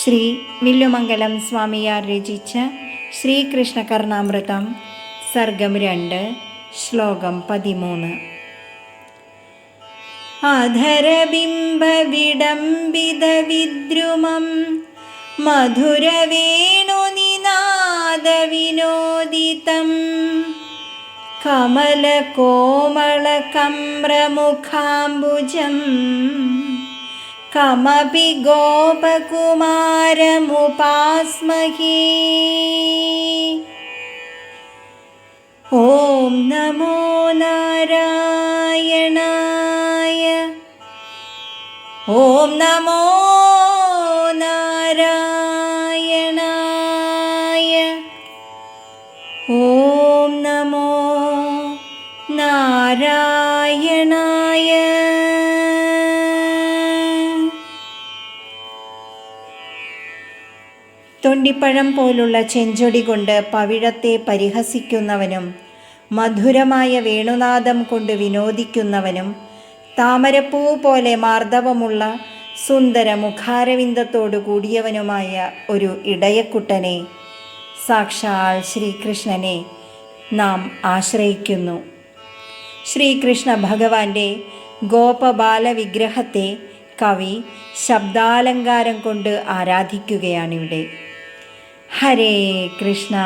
ശ്രീ വില്ലുമംഗലം സ്വാമിയാർ രചിച്ച ശ്രീകൃഷ്ണ കർണാമൃതം സർഗം 2 ശ്ലോകം 13. അധരബിംബവിഡംബിത വിദ്രുമം മധുരവേണുനിനാദവിനോദിതം കമലകോമളകമ്രമുഖാംബുജം കമപി ഗോപകുമാരമുപാസ്മഹേ. ഓം നമോ നാരായണായ. ഓം നമോ നാരായണായ. ഓം നമോ നാരായണായ. തൊണ്ടിപ്പഴം പോലുള്ള ചെഞ്ചൊടി കൊണ്ട് പവിഴത്തെ പരിഹസിക്കുന്നവനും മധുരമായ വേണുനാദം കൊണ്ട് വിനോദിക്കുന്നവനും താമരപ്പൂ പോലെ മാർദ്ദവമുള്ള സുന്ദര മുഖാരവിന്ദത്തോടു കൂടിയവനുമായ ഒരു ഇടയക്കുട്ടനെ, സാക്ഷാൽ ശ്രീകൃഷ്ണനെ നാം ആശ്രയിക്കുന്നു. ശ്രീകൃഷ്ണ ഭഗവാന്റെ ഗോപബാല വിഗ്രഹത്തെ കവി ശബ്ദാലങ്കാരം കൊണ്ട് ആരാധിക്കുകയാണിവിടെ. ഹരേ കൃഷ്ണ.